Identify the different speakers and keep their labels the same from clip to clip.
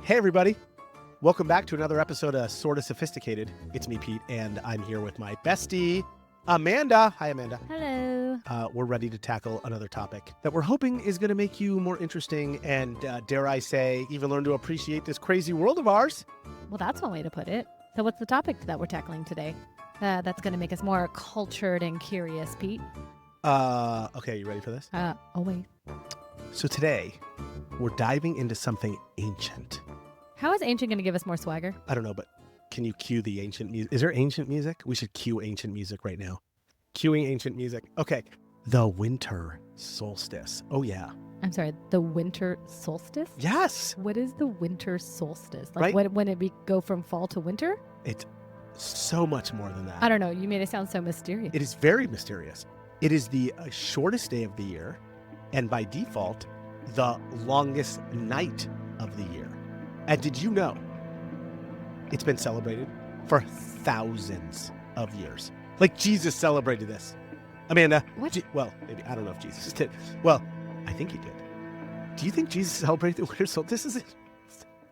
Speaker 1: Hey, everybody. Welcome back to another episode of Sorta Sophisticated. It's me, Pete, and I'm here with my bestie, Amanda. Hi, Amanda.
Speaker 2: Hello.
Speaker 1: We're ready to tackle another topic that we're hoping is going to make you more interesting and, dare I say, even learn to appreciate this crazy world of ours.
Speaker 2: Well, that's one way to put it. So what's the topic that we're tackling today? That's going to make us more cultured and curious, Pete.
Speaker 1: Okay, you ready for this?
Speaker 2: Wait.
Speaker 1: So today, we're diving into something ancient.
Speaker 2: How is ancient going to give us more swagger?
Speaker 1: I don't know, but can you cue the ancient music? Is there ancient music? We should cue ancient music right now. Cueing ancient music. Okay. The Winter Solstice. Oh, yeah.
Speaker 2: I'm sorry, the Winter Solstice?
Speaker 1: Yes.
Speaker 2: What is the Winter Solstice?
Speaker 1: Right?
Speaker 2: When it go from fall to winter?
Speaker 1: It's so much more than that.
Speaker 2: I don't know. You made it sound so mysterious.
Speaker 1: It is very mysterious. It is the shortest day of the year, and by default, the longest night of the year. And did you know it's been celebrated for thousands of years? Like Jesus celebrated this. Amanda.
Speaker 2: What?
Speaker 1: Well, maybe. I don't know if Jesus did. Well, I think he did. Do you think Jesus celebrated the Winter Solstice?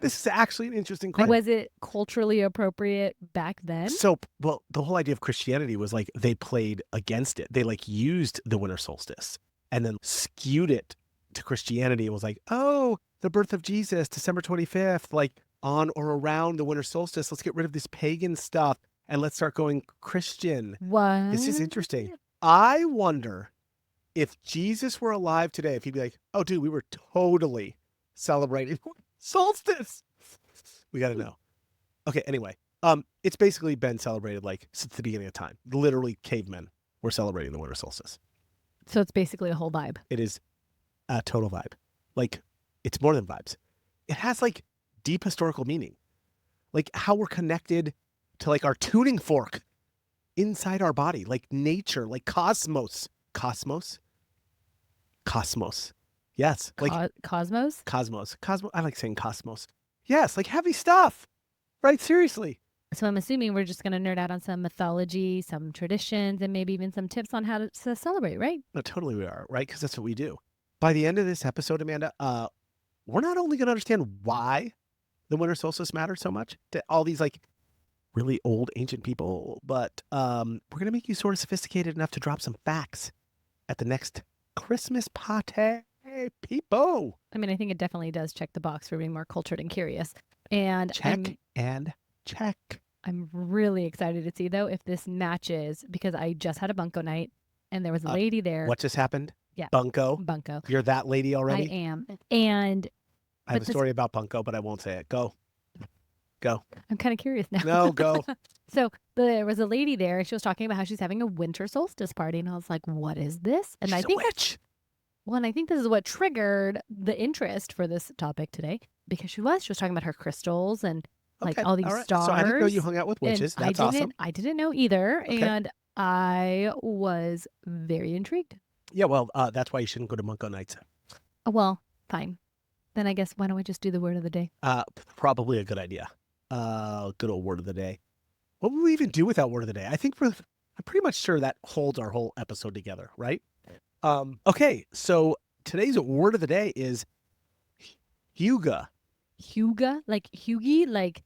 Speaker 1: This is actually an interesting question.
Speaker 2: Was it culturally appropriate back then?
Speaker 1: So, well, the whole idea of Christianity was like they played against it. They like used the Winter Solstice and then skewed it to Christianity. It was like, oh, the birth of Jesus, December 25th, like on or around the Winter Solstice. Let's get rid of this pagan stuff and let's start going Christian.
Speaker 2: What?
Speaker 1: This is interesting. I wonder if Jesus were alive today, if he'd be like, oh, dude, we were totally celebrating solstice. We got to know. Okay, anyway, it's basically been celebrated like since the beginning of time. Literally, cavemen were celebrating the Winter Solstice.
Speaker 2: So it's basically a whole vibe.
Speaker 1: It is a total vibe. Like, it's more than vibes. It has like deep historical meaning, like how we're connected to like our tuning fork inside our body, like nature, like cosmos. Yes, like
Speaker 2: Cosmos.
Speaker 1: I like saying cosmos. Yes, like heavy stuff, right? Seriously.
Speaker 2: So I'm assuming we're just going to nerd out on some mythology, some traditions, and maybe even some tips on how to celebrate, right?
Speaker 1: No, totally we are, right? Because that's what we do. By the end of this episode, Amanda, we're not only going to understand why the Winter Solstice matters so much to all these like really old ancient people, but we're going to make you sort of sophisticated enough to drop some facts at the next Christmas party, people.
Speaker 2: I mean, I think it definitely does check the box for being more cultured and curious. And
Speaker 1: check.
Speaker 2: I'm really excited to see, though, if this matches, because I just had a bunko night, and there was a lady there.
Speaker 1: What just happened?
Speaker 2: Yeah.
Speaker 1: Bunko? You're that lady already?
Speaker 2: I am. And
Speaker 1: I have a story about bunko, but I won't say it. Go.
Speaker 2: I'm kind of curious now.
Speaker 1: No, go.
Speaker 2: So there was a lady there, and she was talking about how she's having a winter solstice party, and I was like, what is this? And
Speaker 1: She's
Speaker 2: I think
Speaker 1: a witch.
Speaker 2: Well, and I think this is what triggered the interest for this topic today, because she was talking about her crystals and like all these stars.
Speaker 1: So I didn't know you hung out with witches. That's awesome.
Speaker 2: I didn't know either,
Speaker 1: Okay.
Speaker 2: and I was very intrigued.
Speaker 1: Yeah, well, that's why you shouldn't go to bunko nights.
Speaker 2: Well, fine. Then I guess why don't we just do the word of the day?
Speaker 1: Probably a good idea. Good old word of the day. What would we even do without word of the day? I think I'm pretty much sure that holds our whole episode together, right? Okay, so today's word of the day is hygge.
Speaker 2: Hygge, like hygge, like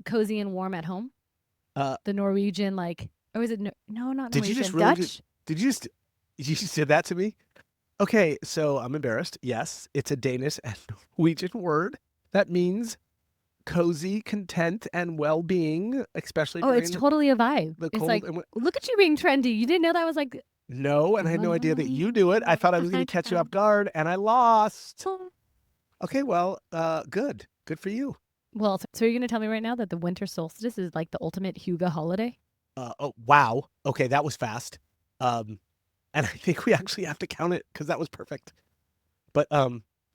Speaker 2: cozy and warm at home. The Norwegian, like, or is it no, not
Speaker 1: Did
Speaker 2: Norwegian?
Speaker 1: you just really
Speaker 2: Dutch?
Speaker 1: you just did that to me? Okay, so I'm embarrassed. Yes, it's a Danish and Norwegian word that means cozy, content, and well-being, especially during
Speaker 2: It's totally a vibe.
Speaker 1: the
Speaker 2: It's
Speaker 1: cold.
Speaker 2: like, look at you being trendy. You didn't know that was like.
Speaker 1: No, and I had no idea that you do it. I thought I was going to catch you off guard, and I lost. Okay, well, good. Good for you.
Speaker 2: Well, so you're going to tell me right now that the winter solstice is like the ultimate hygge holiday?
Speaker 1: Oh, wow. Okay, that was fast. And I think we actually have to count it because that was perfect. But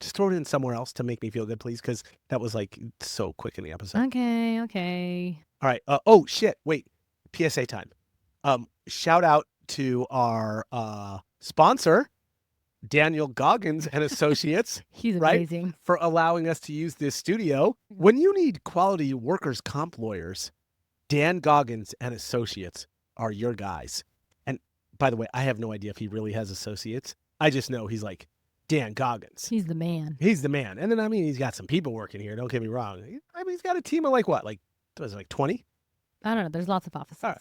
Speaker 1: just throw it in somewhere else to make me feel good, please, because that was like so quick in the episode.
Speaker 2: Okay.
Speaker 1: All right. Oh, shit. Wait. PSA time. Shout out to our sponsor, Daniel Goggins and Associates.
Speaker 2: He's
Speaker 1: right?
Speaker 2: amazing.
Speaker 1: For allowing us to use this studio. When you need quality workers' comp lawyers, Dan Goggins and Associates are your guys. And by the way, I have no idea if he really has associates. I just know he's like Dan Goggins.
Speaker 2: He's the man.
Speaker 1: He's the man. And then, I mean, he's got some people working here. Don't get me wrong. I mean, he's got a team of like what? Like, what is it, like 20?
Speaker 2: I don't know. There's lots of offices.
Speaker 1: All right.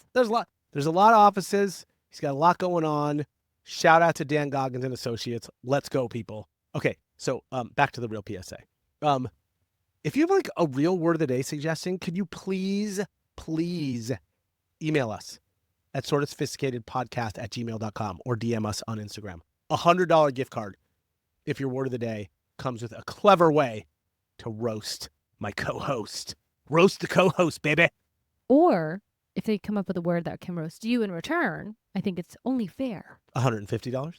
Speaker 1: There's a lot of offices. He's got a lot going on. Shout out to Dan Goggins and Associates. Let's go, people. Okay, so back to the real PSA. If you have like a real word of the day suggestion, could you please email us at sortasophisticatedpodcast@gmail.com or DM us on Instagram. $100 gift card if your word of the day comes with a clever way to roast my co-host. Roast the co-host, baby.
Speaker 2: Or if they come up with a word that can roast you in return, I think it's only fair.
Speaker 1: $150?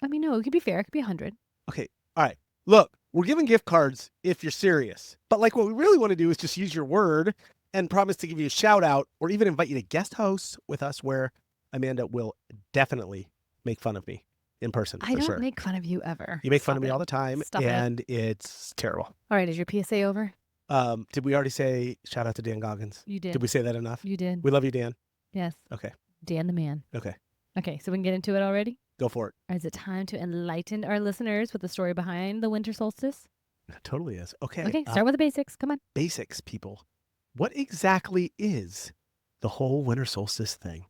Speaker 2: I mean, no, it could be fair. It could be 100.
Speaker 1: Okay, all right. Look, we're giving gift cards if you're serious. But like what we really want to do is just use your word and promise to give you a shout out or even invite you to guest hosts with us where Amanda will definitely make fun of me in person.
Speaker 2: I don't make fun of you ever.
Speaker 1: You make fun of me all the time, and it's terrible.
Speaker 2: All right, is your PSA over?
Speaker 1: Did we already say shout out to Dan Goggins?
Speaker 2: You did.
Speaker 1: Did we say that enough?
Speaker 2: You did.
Speaker 1: We love you, Dan.
Speaker 2: Yes.
Speaker 1: Okay.
Speaker 2: Dan the man.
Speaker 1: Okay.
Speaker 2: Okay, so we can get into it already?
Speaker 1: Go for it.
Speaker 2: Or is it time to enlighten our listeners with the story behind the winter solstice?
Speaker 1: It totally is. Okay.
Speaker 2: Okay, start with the basics. Come on.
Speaker 1: Basics, people. What exactly is the whole winter solstice thing?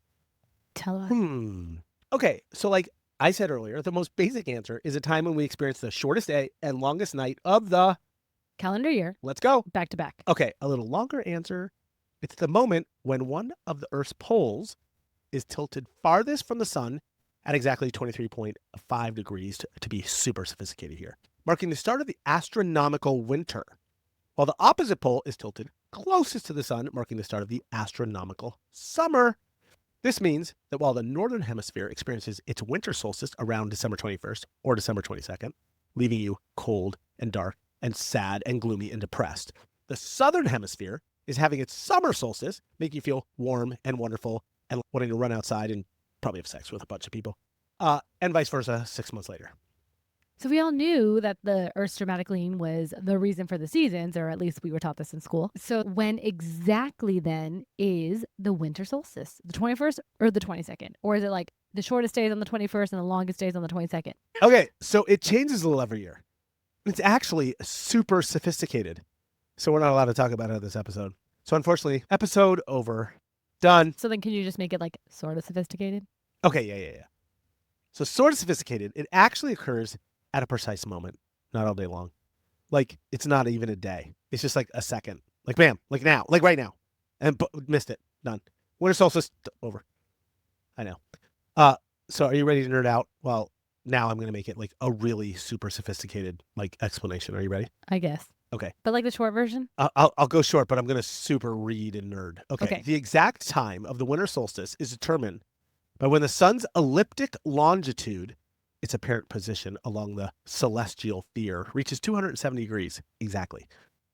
Speaker 2: Tell us.
Speaker 1: Okay, so like I said earlier, the most basic answer is a time when we experience the shortest day and longest night of the
Speaker 2: calendar year.
Speaker 1: Let's go.
Speaker 2: Back to back.
Speaker 1: Okay, a little longer answer. It's the moment when one of the Earth's poles is tilted farthest from the sun at exactly 23.5 degrees to be super sophisticated here, marking the start of the astronomical winter, while the opposite pole is tilted closest to the sun, marking the start of the astronomical summer. This means that while the northern hemisphere experiences its winter solstice around December 21st or December 22nd, leaving you cold and dark and sad and gloomy and depressed, the southern hemisphere is having its summer solstice, making you feel warm and wonderful and wanting to run outside and probably have sex with a bunch of people, and vice versa 6 months later.
Speaker 2: So we all knew that the Earth's dramatic lean was the reason for the seasons, or at least we were taught this in school. So when exactly then is the winter solstice? The 21st or the 22nd? Or is it like the shortest days on the 21st and the longest days on the 22nd?
Speaker 1: Okay, so it changes a little every year. It's actually super sophisticated. So we're not allowed to talk about it in this episode. So unfortunately, episode over. Done.
Speaker 2: So then can you just make it like sort of sophisticated?
Speaker 1: Okay, yeah. So sort of sophisticated, it actually occurs at a precise moment, not all day long. Like, it's not even a day. It's just like a second. Like, bam, like now, like right now. And missed it. Done. Winter solstice, over. I know. So are you ready to nerd out? Well, now I'm going to make it like a really super sophisticated like explanation. Are you ready?
Speaker 2: I guess.
Speaker 1: Okay.
Speaker 2: But like the short version?
Speaker 1: I'll go short, but I'm going to super read and nerd. Okay. The exact time of the winter solstice is determined by when the sun's elliptic longitude, its apparent position along the celestial sphere, reaches 270 degrees exactly.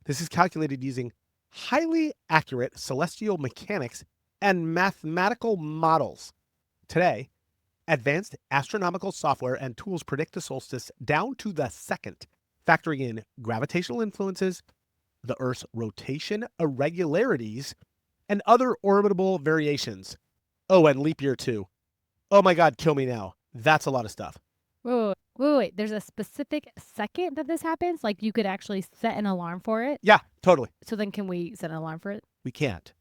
Speaker 1: This is calculated using highly accurate celestial mechanics and mathematical models. Today, advanced astronomical software and tools predict the solstice down to the second, factoring in gravitational influences, the Earth's rotation irregularities, and other orbitable variations. Oh, and leap year too. Oh my God, kill me now. That's a lot of stuff.
Speaker 2: Wait. There's a specific second that this happens? Like you could actually set an alarm for it?
Speaker 1: Yeah, totally.
Speaker 2: So then can we set an alarm for it?
Speaker 1: We can't.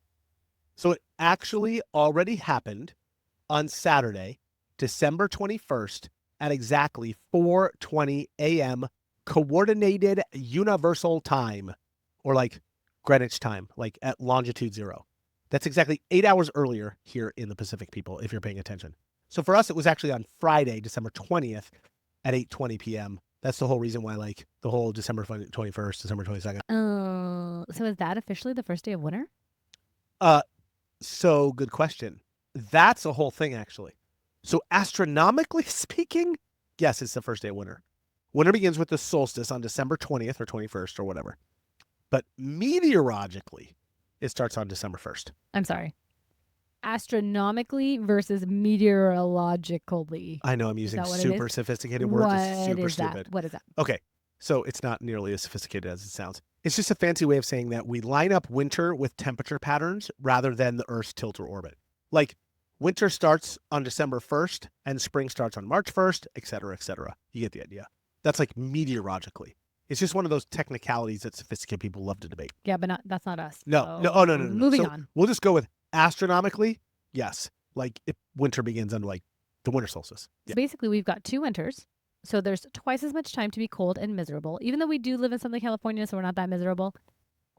Speaker 1: So it actually already happened on Saturday, December 21st at exactly 4:20 a.m. Coordinated Universal Time, or like Greenwich time, like at longitude 0. That's exactly 8 hours earlier here in the Pacific, people, if you're paying attention. So for us, it was actually on Friday, December 20th at 8:20 p.m. That's the whole reason why, like, the whole December 21st, December 22nd.
Speaker 2: Oh, so is that officially the first day of winter?
Speaker 1: So good question. That's a whole thing, actually. So astronomically speaking, yes, it's the first day of winter. Winter begins with the solstice on December 20th or 21st or whatever. But meteorologically, it starts on December 1st.
Speaker 2: I'm sorry. Astronomically versus meteorologically.
Speaker 1: I know I'm using super sophisticated words. It's super stupid.
Speaker 2: What is that?
Speaker 1: Okay, so it's not nearly as sophisticated as it sounds. It's just a fancy way of saying that we line up winter with temperature patterns rather than the Earth's tilt or orbit. Like, winter starts on December 1st and spring starts on March 1st, et cetera, et cetera. You get the idea. That's like meteorologically. It's just one of those technicalities that sophisticated people love to debate.
Speaker 2: Yeah, but that's not us.
Speaker 1: No.
Speaker 2: So,
Speaker 1: No.
Speaker 2: Moving
Speaker 1: So
Speaker 2: on.
Speaker 1: we'll just go with astronomically. Yes, like if winter begins under like the winter solstice.
Speaker 2: So basically, we've got 2 winters. So there's twice as much time to be cold and miserable, even though we do live in Southern California, so we're not that miserable.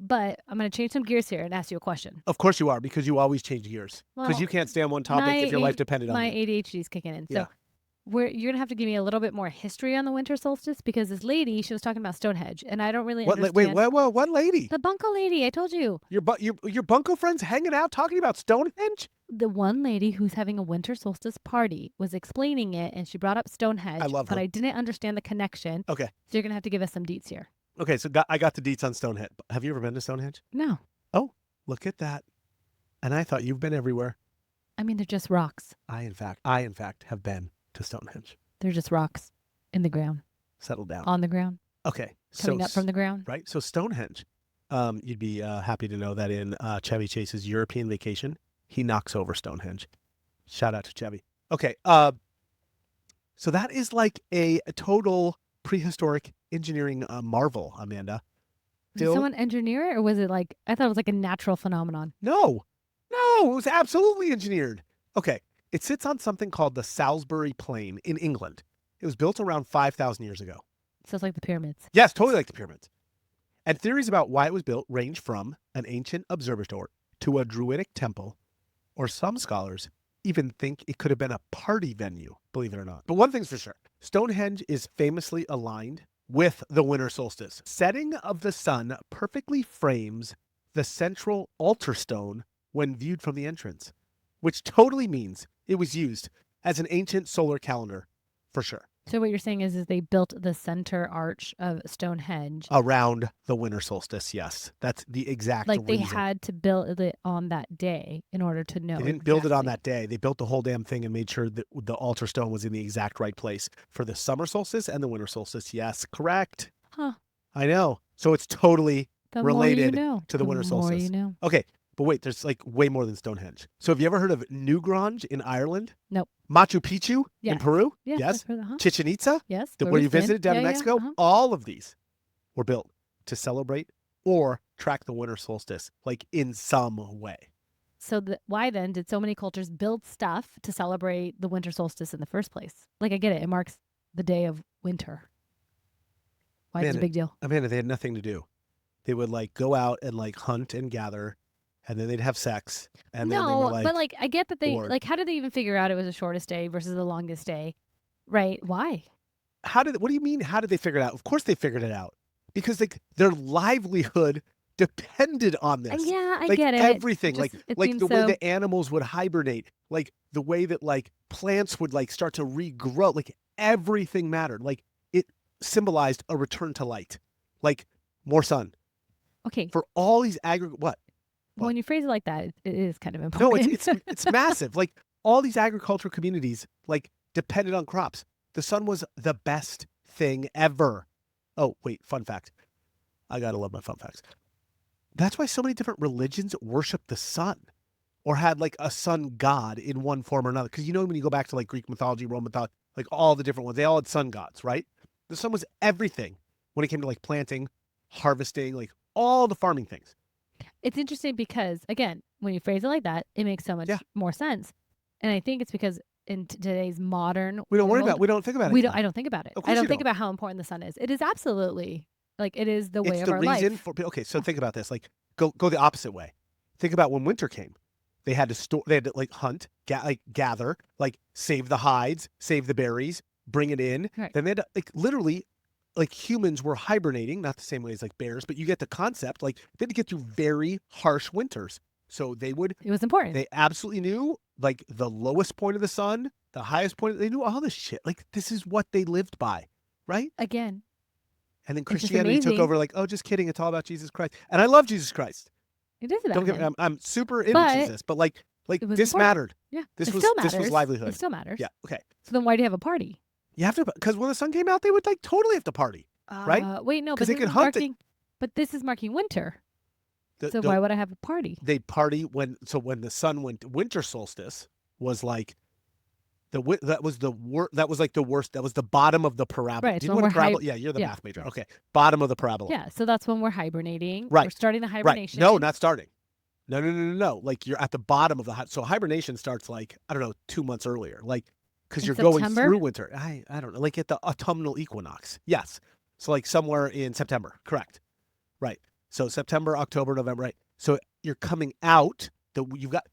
Speaker 2: But I'm going to change some gears here and ask you a question.
Speaker 1: Of course you are, because you always change gears. Because
Speaker 2: Well,
Speaker 1: you can't stay on one topic if your life depended on
Speaker 2: my
Speaker 1: it.
Speaker 2: ADHD is kicking in.
Speaker 1: Yeah.
Speaker 2: So you're going to have to give me a little bit more history on the winter solstice, because this lady, she was talking about Stonehenge, and I don't really understand.
Speaker 1: Wait, what lady?
Speaker 2: The bunko lady, I told you.
Speaker 1: Your bunko friends hanging out talking about Stonehenge?
Speaker 2: The one lady who's having a winter solstice party was explaining it, and she brought up Stonehenge.
Speaker 1: I love her.
Speaker 2: But I didn't understand the connection.
Speaker 1: Okay.
Speaker 2: So you're going to have to give us some deets here.
Speaker 1: Okay, so I got the deets on Stonehenge. Have you ever been to Stonehenge?
Speaker 2: No.
Speaker 1: Oh, look at that. And I thought you've been everywhere.
Speaker 2: I mean, they're just rocks.
Speaker 1: I in fact have been to Stonehenge.
Speaker 2: They're just rocks in the ground.
Speaker 1: Settle down.
Speaker 2: On the ground.
Speaker 1: Okay.
Speaker 2: Coming up from the ground.
Speaker 1: Right. So Stonehenge. You'd be happy to know that in Chevy Chase's European Vacation, he knocks over Stonehenge. Shout out to Chevy. Okay. So that is like a total prehistoric engineering marvel, Amanda.
Speaker 2: Did someone engineer it, or was it like, I thought it was like a natural phenomenon?
Speaker 1: No, it was absolutely engineered. Okay. It sits on something called the Salisbury Plain in England. It was built around 5,000 years ago.
Speaker 2: So it's like the pyramids.
Speaker 1: Yes, totally like the pyramids. And theories about why it was built range from an ancient observatory to a druidic temple, or some scholars even think it could have been a party venue, believe it or not. But one thing's for sure, Stonehenge is famously aligned with the winter solstice. Setting of the sun perfectly frames the central altar stone when viewed from the entrance, which totally means it was used as an ancient solar calendar for sure.
Speaker 2: So what you're saying is they built the center arch of Stonehenge
Speaker 1: around the winter solstice. Yes, that's the exact
Speaker 2: like
Speaker 1: reason.
Speaker 2: They had to build it on that day in order to know.
Speaker 1: They didn't build it on that day. They built the whole damn thing and made sure that the altar stone was in the exact right place for the summer solstice and the winter solstice. Yes, correct.
Speaker 2: Huh.
Speaker 1: I know. So it's totally related to the winter solstice.
Speaker 2: The more you know.
Speaker 1: Okay, but wait, there's like way more than Stonehenge. So have you ever heard of Newgrange in Ireland?
Speaker 2: Nope.
Speaker 1: Machu Picchu in Peru?
Speaker 2: Yes.
Speaker 1: Yes.
Speaker 2: Uh-huh.
Speaker 1: Chichen Itza?
Speaker 2: Yes.
Speaker 1: Where you visited down in Mexico?
Speaker 2: Uh-huh.
Speaker 1: All of these were built to celebrate or track the winter solstice, like in some way.
Speaker 2: So why then did so many cultures build stuff to celebrate the winter solstice in the first place? Like, I get it. It marks the day of winter. Why is it a big deal?
Speaker 1: Amanda, they had nothing to do. They would like go out and like hunt and gather, and then they'd have sex. And then they were like,
Speaker 2: but like, I get that they
Speaker 1: bored.
Speaker 2: like, how did they even figure out it was the shortest day versus the longest day? Right. Why?
Speaker 1: What do you mean? How did they figure it out? Of course they figured it out, because like their livelihood depended on this.
Speaker 2: Yeah, I
Speaker 1: like,
Speaker 2: get it.
Speaker 1: Everything,
Speaker 2: way
Speaker 1: the animals would hibernate, like the way that like plants would like start to regrow, like everything mattered. Like it symbolized a return to light, like more sun.
Speaker 2: Okay.
Speaker 1: For all these what?
Speaker 2: Well, when you phrase it like that, it is kind of important.
Speaker 1: No, it's massive. Like all these agricultural communities like depended on crops. The sun was the best thing ever. Oh, wait, fun fact. I gotta love my fun facts. That's why so many different religions worship the sun, or had like a sun god in one form or another. Because you know, when you go back to like Greek mythology, Roman mythology, like all the different ones, they all had sun gods, right? The sun was everything when it came to like planting, harvesting, like all the farming things.
Speaker 2: It's interesting because, again, when you phrase it like that, it makes so much more sense. And I think it's because in today's modern
Speaker 1: we don't
Speaker 2: world,
Speaker 1: we don't think about it.
Speaker 2: I don't think about it. I don't think about how important the sun is. It is absolutely, like, it is the way of our life.
Speaker 1: Okay, so think about this. Like, go the opposite way. Think about when winter came. They had to like hunt, gather, like save the hides, save the berries, bring it in.
Speaker 2: Right.
Speaker 1: Then they had to, like, literally, like, humans were hibernating, not the same way as like bears, but you get the concept. Like, they had to get through very harsh winters. So it
Speaker 2: was important.
Speaker 1: They absolutely knew like the lowest point of the sun, the highest point. They knew all this shit. Like, this is what they lived by, right?
Speaker 2: Again.
Speaker 1: And then Christianity took over, like, oh, just kidding. It's all about Jesus Christ. And I love Jesus Christ.
Speaker 2: It is about him.
Speaker 1: I'm super into Jesus, but like this mattered.
Speaker 2: Yeah.
Speaker 1: This was livelihood.
Speaker 2: It still matters.
Speaker 1: Yeah. Okay.
Speaker 2: So then why do you have a party?
Speaker 1: You have to, because when the sun came out, they would like totally have to party, right?
Speaker 2: Wait, no,
Speaker 1: because they could hunt.
Speaker 2: But this is marking winter. So why would I have a party?
Speaker 1: They party when the sun went, winter solstice was like That was the worst. That was like the worst. That was the bottom of the parabola.
Speaker 2: Right,
Speaker 1: Do
Speaker 2: so
Speaker 1: you know
Speaker 2: when
Speaker 1: what a
Speaker 2: we're
Speaker 1: parabola? Yeah, you're the
Speaker 2: yeah.
Speaker 1: math major. Okay, bottom of the parabola.
Speaker 2: Yeah, so that's when we're hibernating.
Speaker 1: Right.
Speaker 2: We're starting the
Speaker 1: Right.
Speaker 2: hibernation.
Speaker 1: No, not starting. No. Like you're at the bottom of the so hibernation starts like I don't know 2 months earlier. Like because
Speaker 2: In
Speaker 1: you're going
Speaker 2: September?
Speaker 1: through winter. I don't know. Like at the autumnal equinox. Yes. So like somewhere in September. Correct. Right. So September, October, November. Right. So you're coming out. You've got.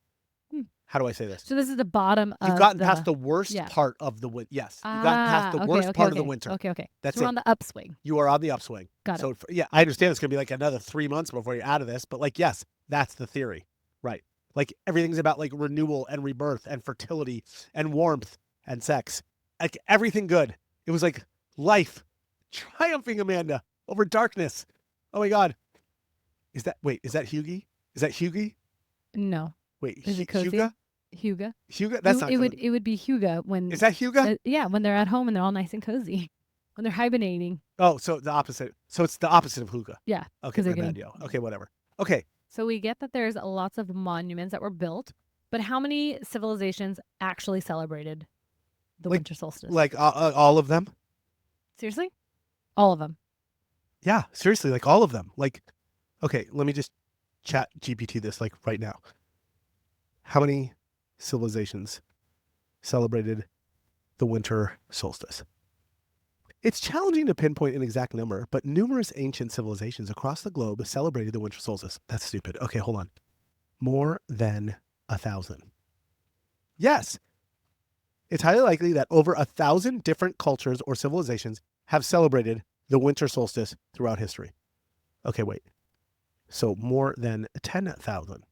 Speaker 1: How do I say this?
Speaker 2: So this is the bottom of
Speaker 1: You've gotten
Speaker 2: the
Speaker 1: past the worst
Speaker 2: yeah.
Speaker 1: part of the winter. Yes, you've gotten past the
Speaker 2: okay,
Speaker 1: worst
Speaker 2: okay,
Speaker 1: part of
Speaker 2: okay.
Speaker 1: the winter.
Speaker 2: Okay.
Speaker 1: That's
Speaker 2: So we're
Speaker 1: it.
Speaker 2: on the upswing.
Speaker 1: You are on the upswing.
Speaker 2: Got
Speaker 1: So
Speaker 2: it.
Speaker 1: yeah, I understand it's going to be like another 3 months before you're out of this, but like yes, that's the theory, right? Like everything's about like renewal and rebirth and fertility and warmth and sex, like everything good. It was like life triumphing, Amanda, over darkness. Oh my God, is that Hughie? Is that Hughie?
Speaker 2: No.
Speaker 1: Wait,
Speaker 2: Is it cozy?
Speaker 1: Huga?
Speaker 2: Huga?
Speaker 1: Huga? That's not.
Speaker 2: It would be Huga when
Speaker 1: Is that Huga?
Speaker 2: yeah, when they're at home and they're all nice and cozy. When they're hibernating.
Speaker 1: Oh, so the opposite. So it's the opposite of Huga.
Speaker 2: Yeah.
Speaker 1: Okay,
Speaker 2: they're
Speaker 1: my bad,
Speaker 2: getting
Speaker 1: yo. Okay, whatever. Okay,
Speaker 2: So we get that there's lots of monuments that were built, but how many civilizations actually celebrated the winter solstice?
Speaker 1: like all of them.
Speaker 2: Seriously? All of them.
Speaker 1: Yeah, seriously, like all of them. Like, okay, let me just chat GPT this like right now. How many civilizations celebrated the winter solstice? It's challenging to pinpoint an exact number, but numerous ancient civilizations across the globe celebrated the winter solstice. That's stupid. Okay, hold on. More than 1,000. Yes. It's highly likely that over 1,000 different cultures or civilizations have celebrated the winter solstice throughout history. Okay, wait. So more than 10,000.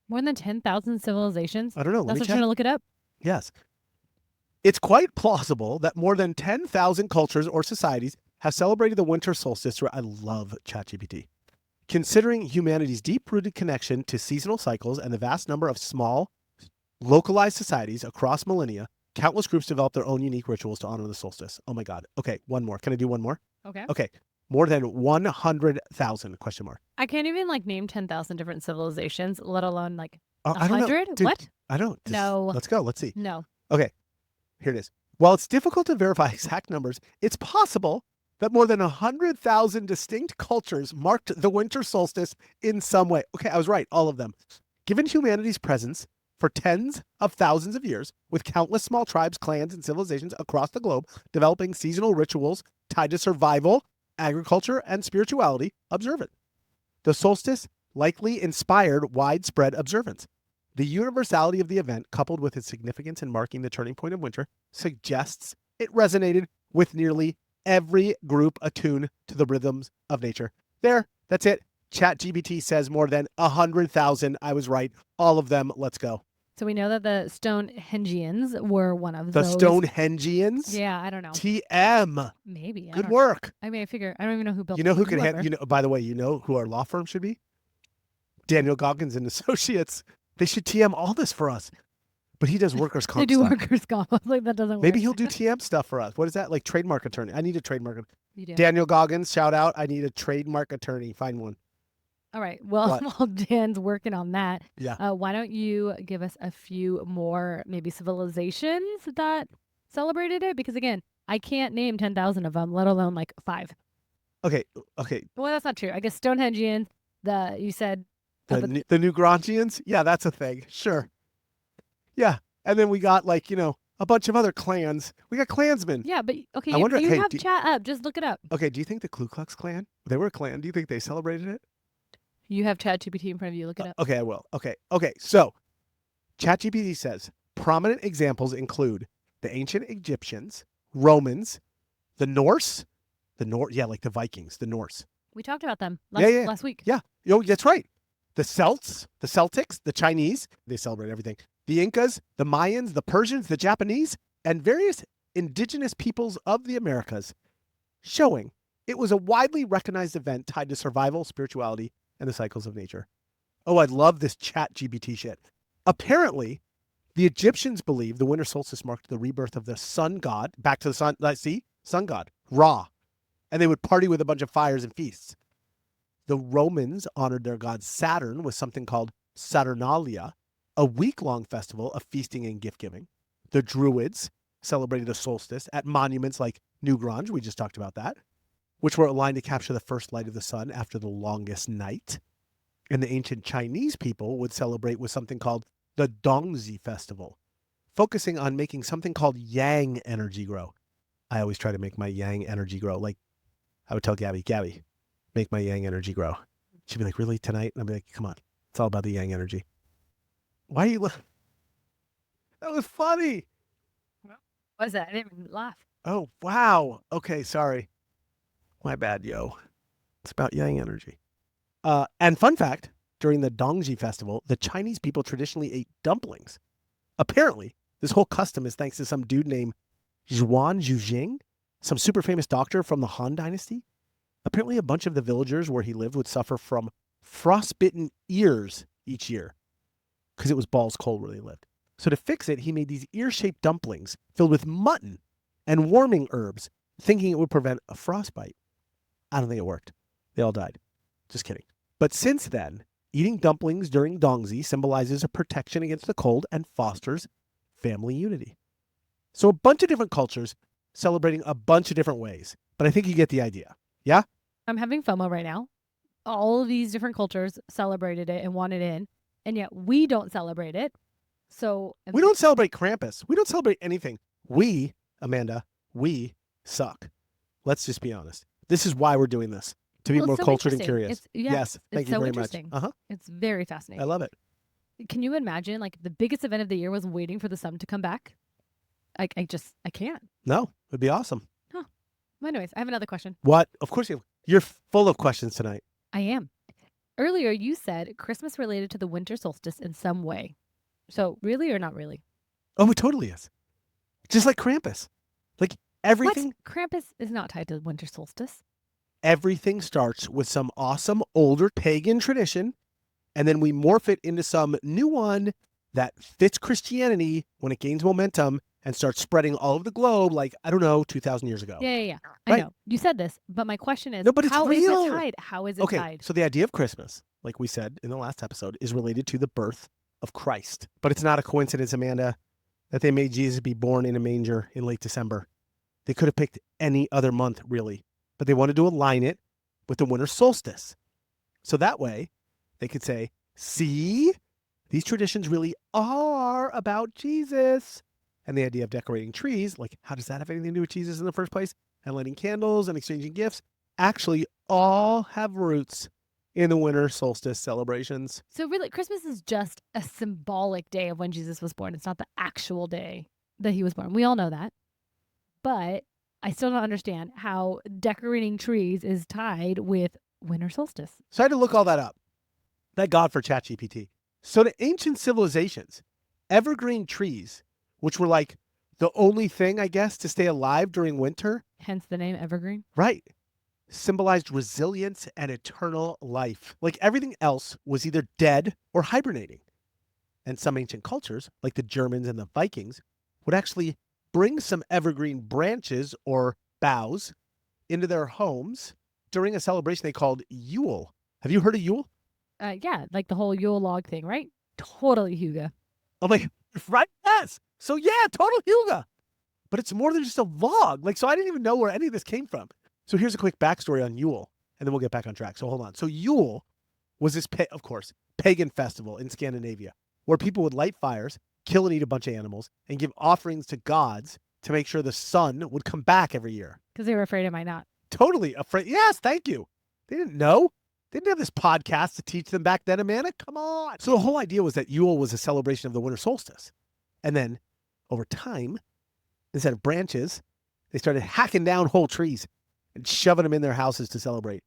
Speaker 2: More than 10,000 civilizations?
Speaker 1: I don't know. Let
Speaker 2: That's
Speaker 1: me
Speaker 2: what
Speaker 1: check.
Speaker 2: you're trying to look it up?
Speaker 1: Yes. It's quite plausible that more than 10,000 cultures or societies have celebrated the winter solstice throughout. I love ChatGPT. Considering humanity's deep-rooted connection to seasonal cycles and the vast number of small, localized societies across millennia, countless groups developed their own unique rituals to honor the solstice. Oh my God. Okay, one more. Can I do one more?
Speaker 2: Okay.
Speaker 1: Okay. More than 100,000 question mark.
Speaker 2: I can't even like name 10,000 different civilizations, let alone like
Speaker 1: I don't know.
Speaker 2: 100?
Speaker 1: Dude,
Speaker 2: What?
Speaker 1: I don't.
Speaker 2: No.
Speaker 1: Let's go. Let's see.
Speaker 2: No.
Speaker 1: Okay. Here it is. While it's difficult to verify exact numbers, it's possible that more than 100,000 distinct cultures marked the winter solstice in some way. Okay, I was right. All of them. Given humanity's presence for tens of thousands of years, with countless small tribes, clans, and civilizations across the globe developing seasonal rituals tied to survival, agriculture, and spirituality, observe it. The solstice likely inspired widespread observance. The universality of the event, coupled with its significance in marking the turning point of winter, suggests it resonated with nearly every group attuned to the rhythms of nature. There, that's it. ChatGPT says more than 100,000. I was right. All of them. Let's go.
Speaker 2: So we know that the Stonehengians were one of
Speaker 1: The
Speaker 2: those.
Speaker 1: Stonehengians?
Speaker 2: Yeah, I don't know.
Speaker 1: TM.
Speaker 2: Maybe.
Speaker 1: Good work.
Speaker 2: I mean, I figure I don't even know who built.
Speaker 1: You know who could
Speaker 2: whoever.
Speaker 1: handle? You know. By the way, you know who our law firm should be? Daniel Goggins and Associates. They should TM all this for us. But he does workers' comp
Speaker 2: They do
Speaker 1: stuff.
Speaker 2: workers' comp. I was like, that doesn't work.
Speaker 1: Maybe he'll do TM stuff for us. What is that? Like trademark attorney. I need a trademark.
Speaker 2: You do.
Speaker 1: Daniel Goggins, shout out. I need a trademark attorney. Find one.
Speaker 2: All right. Well,
Speaker 1: What?
Speaker 2: while Dan's working on that,
Speaker 1: Yeah.
Speaker 2: why don't you give us a few more maybe civilizations that celebrated it? Because again, I can't name 10,000 of them, let alone like 5.
Speaker 1: Okay.
Speaker 2: Well, that's not true. I guess Stonehengians, you said.
Speaker 1: The Newgrangians? Yeah, that's a thing. Sure. Yeah. And then we got like, a bunch of other clans. We got Klansmen.
Speaker 2: Yeah, but okay,
Speaker 1: I wonder-
Speaker 2: you
Speaker 1: hey,
Speaker 2: have chat up. Just look it up.
Speaker 1: Okay, do you think the Ku Klux Klan, they were a clan, do you think they celebrated it?
Speaker 2: You have ChatGPT in front of you. Look it up.
Speaker 1: Okay, I will. Okay. So ChatGPT says prominent examples include the ancient Egyptians, Romans, the Norse, like the Vikings, the Norse.
Speaker 2: We talked about them
Speaker 1: Yeah.
Speaker 2: last week.
Speaker 1: Yeah. That's right. The Celtics, the Chinese, they celebrate everything. The Incas, the Mayans, the Persians, the Japanese, and various indigenous peoples of the Americas, showing it was a widely recognized event tied to survival, spirituality, and the cycles of nature. Oh, I love this ChatGPT shit. Apparently, the Egyptians believed the winter solstice marked the rebirth of the sun god, back to the sun, sun god, Ra. And they would party with a bunch of fires and feasts. The Romans honored their god Saturn with something called Saturnalia, a week-long festival of feasting and gift-giving. The Druids celebrated the solstice at monuments like Newgrange, we just talked about that, which were aligned to capture the first light of the sun after the longest night. And the ancient Chinese people would celebrate with something called the Dongzi Festival, focusing on making something called yang energy grow. I always try to make my yang energy grow. Like I would tell Gabby, make my yang energy grow. She'd be like, really, tonight? And I'd be like, come on. It's all about the yang energy. Why are you That was funny.
Speaker 2: What was that? I didn't even laugh.
Speaker 1: Oh, wow. Okay, sorry. My bad, yo. It's about yang energy. And fun fact, during the Dongji Festival, the Chinese people traditionally ate dumplings. Apparently, this whole custom is thanks to some dude named Zhuan Zhujing, some super famous doctor from the Han Dynasty. Apparently, a bunch of the villagers where he lived would suffer from frostbitten ears each year because it was balls cold where they lived. So to fix it, he made these ear-shaped dumplings filled with mutton and warming herbs, thinking it would prevent a frostbite. I don't think it worked. They all died. Just kidding. But since then, eating dumplings during Dongzi symbolizes a protection against the cold and fosters family unity. So a bunch of different cultures celebrating a bunch of different ways. But I think you get the idea. Yeah?
Speaker 2: I'm having FOMO right now. All of these different cultures celebrated it and wanted in, and yet we don't celebrate it. So
Speaker 1: we don't celebrate Krampus. We don't celebrate anything. We, Amanda, we suck. Let's just be honest. This is why we're doing this, to be more
Speaker 2: so
Speaker 1: cultured and curious.
Speaker 2: Yes,
Speaker 1: thank you
Speaker 2: so
Speaker 1: very
Speaker 2: interesting.
Speaker 1: much.
Speaker 2: It's very fascinating.
Speaker 1: I love it.
Speaker 2: Can you imagine, like, the biggest event of the year was waiting for the sun to come back? I can't.
Speaker 1: No, it'd be awesome.
Speaker 2: Huh. Anyways, I have another question.
Speaker 1: What? Of course you're full of questions tonight.
Speaker 2: I am. Earlier, you said Christmas related to the winter solstice in some way. So, really or not really?
Speaker 1: Oh, it totally is. Just like Krampus. Like everything.
Speaker 2: What? Krampus is not tied to winter solstice.
Speaker 1: Everything starts with some awesome older pagan tradition, and then we morph it into some new one that fits Christianity when it gains momentum and starts spreading all over the globe, like, I don't know, 2,000 years ago.
Speaker 2: Yeah.
Speaker 1: Right?
Speaker 2: I know. You said this, but my question is,
Speaker 1: no, but it's
Speaker 2: how
Speaker 1: real.
Speaker 2: is it tied? How is it
Speaker 1: okay,
Speaker 2: tied?
Speaker 1: So the idea of Christmas, like we said in the last episode, is related to the birth of Christ. But it's not a coincidence, Amanda, that they made Jesus be born in a manger in late December. They could have picked any other month, really, but they wanted to align it with the winter solstice. So that way, they could say, see, these traditions really are about Jesus. And the idea of decorating trees, like, how does that have anything to do with Jesus in the first place? And lighting candles and exchanging gifts actually all have roots in the winter solstice celebrations.
Speaker 2: So really, Christmas is just a symbolic day of when Jesus was born. It's not the actual day that he was born. We all know that. But I still don't understand how decorating trees is tied with winter solstice.
Speaker 1: So I had to look all that up. Thank God for ChatGPT. So the ancient civilizations, evergreen trees, which were like the only thing, I guess, to stay alive during winter.
Speaker 2: Hence the name evergreen.
Speaker 1: Right. Symbolized resilience and eternal life. Like everything else was either dead or hibernating. And some ancient cultures, like the Germans and the Vikings, would actually bring some evergreen branches or boughs into their homes during a celebration they called Yule. Have you heard of Yule?
Speaker 2: Yeah, like the whole Yule log thing, right? Totally, Hugo.
Speaker 1: I'm like, right? Yes. So yeah, total Huga. But it's more than just a log. Like, so I didn't even know where any of this came from. So here's a quick backstory on Yule, and then we'll get back on track. So hold on. So Yule was this, of course, pagan festival in Scandinavia where people would light fires, kill and eat a bunch of animals, and give offerings to gods to make sure the sun would come back every year.
Speaker 2: Because they were afraid it might not.
Speaker 1: Totally afraid. Yes, thank you. They didn't know. They didn't have this podcast to teach them back then, Amanda. Come on. So the whole idea was that Yule was a celebration of the winter solstice. And then over time, instead of branches, they started hacking down whole trees and shoving them in their houses to celebrate.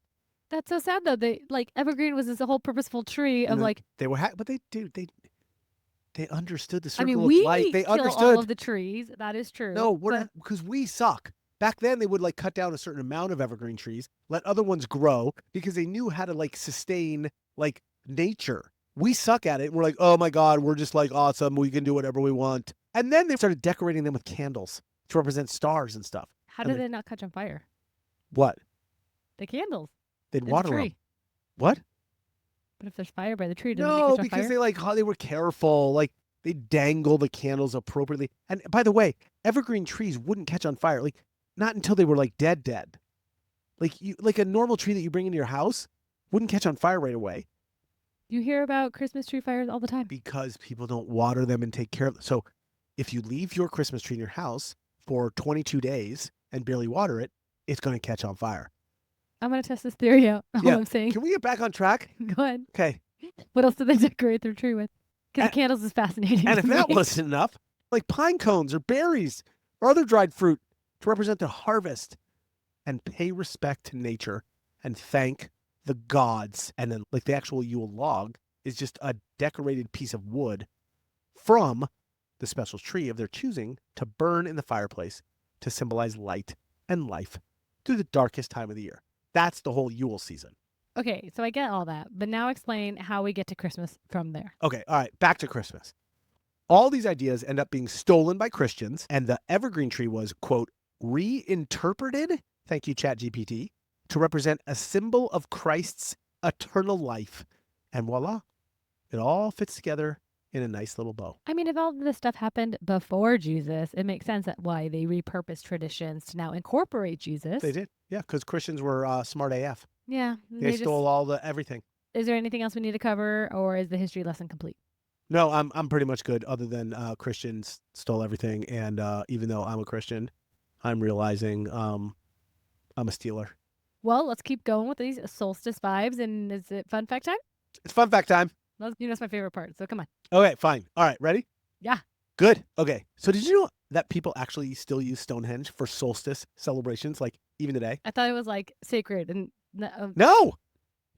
Speaker 2: That's so sad, though. They evergreen was this whole purposeful tree of like.
Speaker 1: They were but they understood the circle
Speaker 2: I mean,
Speaker 1: of
Speaker 2: we
Speaker 1: life. They
Speaker 2: kill
Speaker 1: understood
Speaker 2: all of the trees. That is true.
Speaker 1: No, we're not, because we suck. Back then, they would like cut down a certain amount of evergreen trees, let other ones grow because they knew how to like sustain like nature. We suck at it. And we're like, oh my God, we're just like awesome. We can do whatever we want. And then they started decorating them with candles to represent stars and stuff.
Speaker 2: How did they not catch on fire?
Speaker 1: What?
Speaker 2: The candles.
Speaker 1: They'd water them. What?
Speaker 2: But if there's fire by the tree, doesn't it catch
Speaker 1: No,
Speaker 2: on
Speaker 1: because
Speaker 2: fire?
Speaker 1: they were careful. Like They dangle the candles appropriately. And by the way, evergreen trees wouldn't catch on fire. Like, not until they were like dead. Like a normal tree that you bring into your house wouldn't catch on fire right away.
Speaker 2: You hear about Christmas tree fires all the time.
Speaker 1: Because people don't water them and take care of them. So if you leave your Christmas tree in your house for 22 days and barely water it, it's going to catch on fire.
Speaker 2: I'm going to test this theory out. All I'm saying.
Speaker 1: Can we get back on track?
Speaker 2: Go ahead.
Speaker 1: Okay.
Speaker 2: What else do they decorate their tree with? Because the candles is fascinating.
Speaker 1: And if that wasn't enough, like pine cones or berries or other dried fruit to represent the harvest and pay respect to nature and thank the gods. And then like the actual Yule log is just a decorated piece of wood from the special tree of their choosing to burn in the fireplace to symbolize light and life through the darkest time of the year. That's the whole Yule season.
Speaker 2: Okay, so I get all that, but now explain how we get to Christmas from there.
Speaker 1: Okay, all right, back to Christmas. All these ideas end up being stolen by Christians, and the evergreen tree was, quote, reinterpreted, thank you, ChatGPT, to represent a symbol of Christ's eternal life. And voila, it all fits together in a nice little bow.
Speaker 2: I mean, if all this stuff happened before Jesus, it makes sense that why they repurposed traditions to now incorporate Jesus.
Speaker 1: They did, yeah, because Christians were smart AF.
Speaker 2: Yeah.
Speaker 1: They stole all the everything.
Speaker 2: Is there anything else we need to cover, or is the history lesson complete?
Speaker 1: No, I'm pretty much good, other than Christians stole everything. And even though I'm a Christian, I'm realizing I'm a stealer.
Speaker 2: Well, let's keep going with these solstice vibes. And is it fun fact time?
Speaker 1: It's fun fact time.
Speaker 2: You know, it's my favorite part. So come on.
Speaker 1: Okay, fine. All right, ready?
Speaker 2: Yeah.
Speaker 1: Good. Okay. So did you know that people actually still use Stonehenge for solstice celebrations, like even today?
Speaker 2: I thought it was like sacred. And
Speaker 1: no,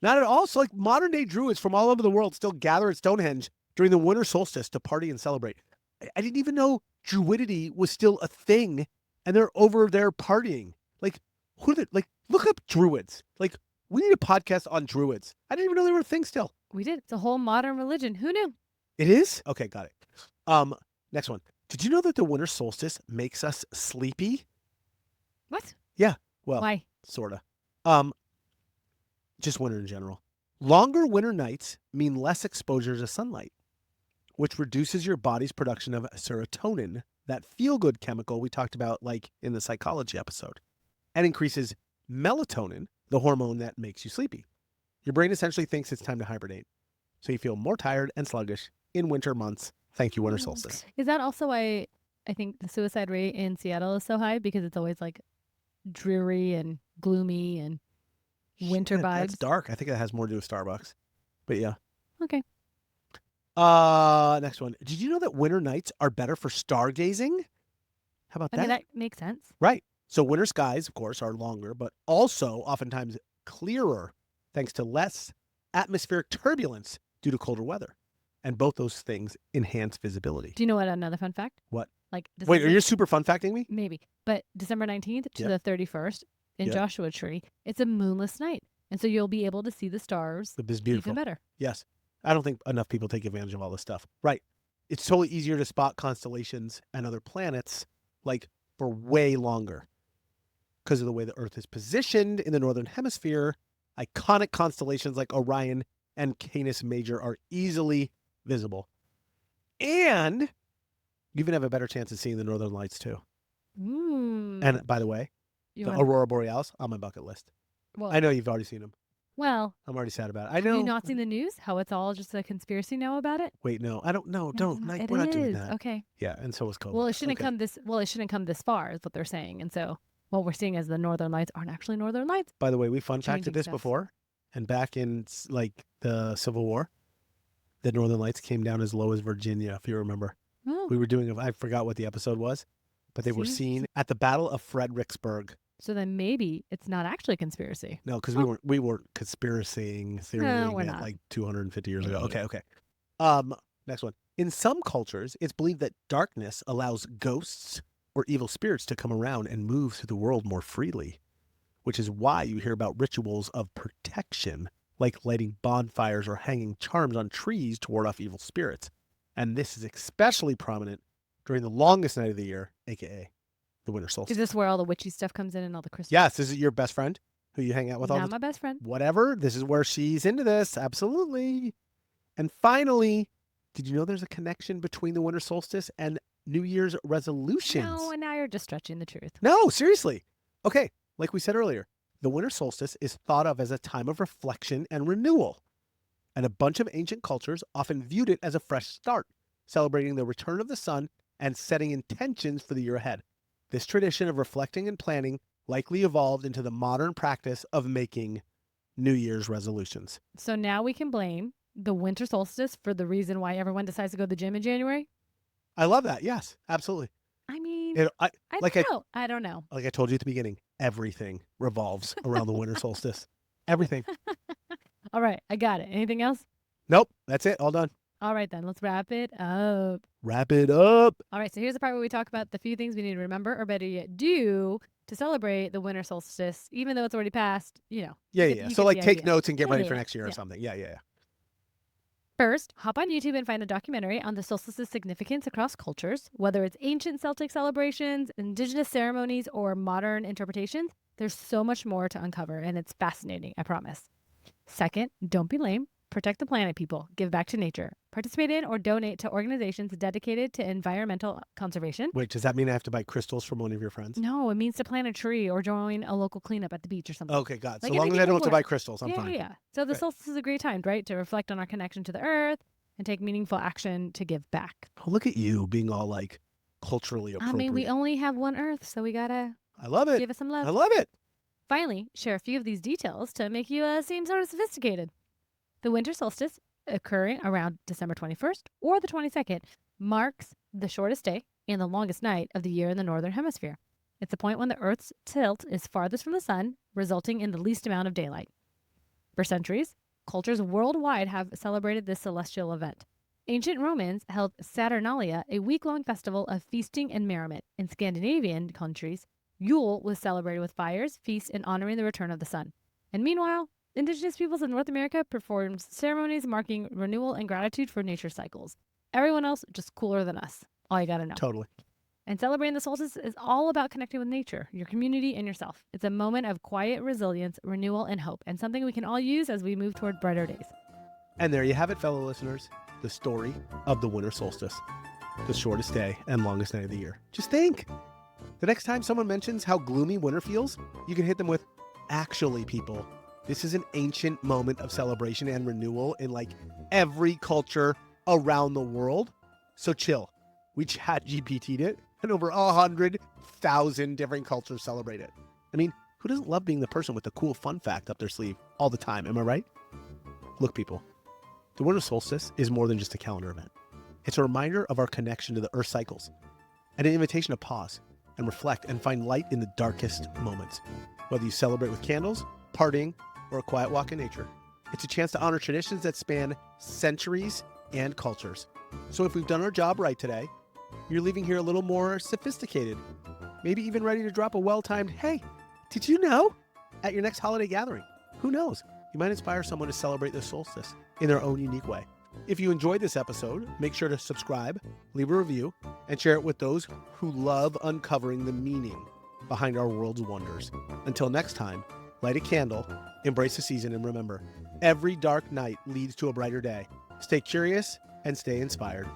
Speaker 1: not at all. So like modern day Druids from all over the world still gather at Stonehenge during the winter solstice to party and celebrate. I didn't even know Druidity was still a thing, and they're over there partying. Like, who did like look up Druids? Like, we need a podcast on Druids. I didn't even know they were a thing still.
Speaker 2: We did. It's a whole modern religion. Who knew?
Speaker 1: It is? Okay, got it. Next one. Did you know that the winter solstice makes us sleepy?
Speaker 2: What?
Speaker 1: Yeah. Well,
Speaker 2: why?
Speaker 1: Sorta. Just winter in general. Longer winter nights mean less exposure to sunlight, which reduces your body's production of serotonin, that feel-good chemical we talked about like in the psychology episode, and increases melatonin, the hormone that makes you sleepy. Your brain essentially thinks it's time to hibernate, so you feel more tired and sluggish in winter months. Thank you, winter solstice.
Speaker 2: Is that also why I think the suicide rate in Seattle is so high? Because it's always like dreary and gloomy and winter vibes.
Speaker 1: That's dark. I think that has more to do with Starbucks. But yeah.
Speaker 2: Okay.
Speaker 1: Next one. Did you know that winter nights are better for stargazing? How about that?
Speaker 2: I mean, that makes sense.
Speaker 1: Right. So winter skies, of course, are longer, but also oftentimes clearer thanks to less atmospheric turbulence due to colder weather. And both those things enhance visibility.
Speaker 2: Do you know what another fun fact?
Speaker 1: What?
Speaker 2: Like
Speaker 1: Wait, are you super fun facting me?
Speaker 2: Maybe. But December 19th to the 31st in Joshua Tree, it's a moonless night. And so you'll be able to see the stars even better.
Speaker 1: Yes. I don't think enough people take advantage of all this stuff. Right. It's totally easier to spot constellations and other planets like for way longer because of the way the Earth is positioned in the northern hemisphere. Iconic constellations like Orion and Canis Major are easily visible. And you even have a better chance of seeing the northern lights too. And by the way, the Aurora Borealis on my bucket list. Well, I know you've already seen them.
Speaker 2: Well,
Speaker 1: I'm already sad about it. I know.
Speaker 2: Have you not seen the news? How it's all just a conspiracy now about it?
Speaker 1: Wait, no, I don't know. Don't.
Speaker 2: It
Speaker 1: we're not
Speaker 2: is.
Speaker 1: doing that.
Speaker 2: Okay.
Speaker 1: Yeah, and so is COVID.
Speaker 2: Well, it shouldn't come this. Well, it shouldn't come this far, is what they're saying. And so, what we're seeing is the northern lights aren't actually northern lights.
Speaker 1: By the way, we fun facted this before, and back in like the Civil War, the northern lights came down as low as Virginia, if you remember.
Speaker 2: Oh.
Speaker 1: We were doing. I forgot what the episode was, but they were seen at the Battle of Fredericksburg.
Speaker 2: So then maybe it's not actually a conspiracy.
Speaker 1: No, because we weren't conspiracying theorying it like 250 years ago. Okay. Next one. In some cultures, it's believed that darkness allows ghosts or evil spirits to come around and move through the world more freely, which is why you hear about rituals of protection, like lighting bonfires or hanging charms on trees to ward off evil spirits. And this is especially prominent during the longest night of the year, aka the winter solstice.
Speaker 2: Is this where all the witchy stuff comes in and all the Christmas?
Speaker 1: Yes, this is your best friend who you hang out with all the time.
Speaker 2: Not my best friend.
Speaker 1: Whatever. This is where she's into this. Absolutely. And finally, Did you know there's a connection between the winter solstice and New Year's resolutions?
Speaker 2: No, and now you're just stretching the truth.
Speaker 1: No, seriously. Okay, like we said earlier, the winter solstice is thought of as a time of reflection and renewal. And a bunch of ancient cultures often viewed it as a fresh start, celebrating the return of the sun and setting intentions for the year ahead. This tradition of reflecting and planning likely evolved into the modern practice of making New Year's resolutions.
Speaker 2: So now we can blame the winter solstice for the reason why everyone decides to go to the gym in January?
Speaker 1: I love that. Yes, absolutely.
Speaker 2: I mean,
Speaker 1: I
Speaker 2: don't know. I don't know.
Speaker 1: Like I told you at the beginning, everything revolves around the winter solstice. Everything.
Speaker 2: All right, I got it. Anything else?
Speaker 1: Nope, that's it. All done.
Speaker 2: All right, then let's wrap it up.
Speaker 1: Wrap it up.
Speaker 2: All right, so here's the part where we talk about the few things we need to remember, or better yet, do to celebrate the winter solstice, even though it's already passed.
Speaker 1: Yeah.
Speaker 2: You
Speaker 1: So
Speaker 2: get
Speaker 1: like
Speaker 2: the
Speaker 1: take
Speaker 2: idea.
Speaker 1: notes and get ready for
Speaker 2: Yeah.
Speaker 1: next year or something. Yeah.
Speaker 2: First, hop on YouTube and find a documentary on the solstice's significance across cultures. Whether it's ancient Celtic celebrations, indigenous ceremonies, or modern interpretations, there's so much more to uncover, and it's fascinating, I promise. Second, don't be lame. Protect the planet, people. Give back to nature. Participate in or donate to organizations dedicated to environmental conservation.
Speaker 1: Wait, does that mean I have to buy crystals from one of your friends?
Speaker 2: No, it means to plant a tree or join a local cleanup at the beach or something.
Speaker 1: Okay, God. So
Speaker 2: Like
Speaker 1: long as
Speaker 2: anything
Speaker 1: I don't have to
Speaker 2: before.
Speaker 1: buy crystals, I'm fine.
Speaker 2: Yeah. So the
Speaker 1: Right.
Speaker 2: solstice is a great time, right? To reflect on our connection to the earth and take meaningful action to give back.
Speaker 1: Oh, look at you being all like culturally appropriate.
Speaker 2: I mean, we only have one earth, so we gotta
Speaker 1: I love it.
Speaker 2: give it some love.
Speaker 1: I love it.
Speaker 2: Finally, share a few of these details to make you seem sort of sophisticated. The winter solstice, occurring around December 21st or the 22nd, marks the shortest day and the longest night of the year in the northern hemisphere. It's the point when the Earth's tilt is farthest from the sun, resulting in the least amount of daylight. For centuries, cultures worldwide have celebrated this celestial event. Ancient Romans held Saturnalia, a week-long festival of feasting and merriment. In Scandinavian countries, Yule was celebrated with fires, feasts, and honoring the return of the sun. And meanwhile, indigenous peoples in North America performed ceremonies marking renewal and gratitude for nature cycles. Everyone else just cooler than us. All you gotta know.
Speaker 1: Totally.
Speaker 2: And celebrating the solstice is all about connecting with nature, your community, and yourself. It's a moment of quiet resilience, renewal, and hope, and something we can all use as we move toward brighter days.
Speaker 1: And there you have it, fellow listeners. The story of the winter solstice. The shortest day and longest night of the year. Just think. The next time someone mentions how gloomy winter feels, you can hit them with, actually, people, this is an ancient moment of celebration and renewal in like every culture around the world. So chill. We ChatGPT'd it, and over 100,000 different cultures celebrate it. I mean, who doesn't love being the person with the cool fun fact up their sleeve all the time? Am I right? Look, people, the winter solstice is more than just a calendar event. It's a reminder of our connection to the Earth's cycles, and an invitation to pause and reflect and find light in the darkest moments. Whether you celebrate with candles, partying, or a quiet walk in nature, it's a chance to honor traditions that span centuries and cultures. So if we've done our job right today, you're leaving here a little more sophisticated, maybe even ready to drop a well-timed, hey, did you know? At your next holiday gathering. Who knows? You might inspire someone to celebrate the solstice in their own unique way. If you enjoyed this episode, make sure to subscribe, leave a review, and share it with those who love uncovering the meaning behind our world's wonders. Until next time, light a candle, embrace the season, and remember, every dark night leads to a brighter day. Stay curious and stay inspired.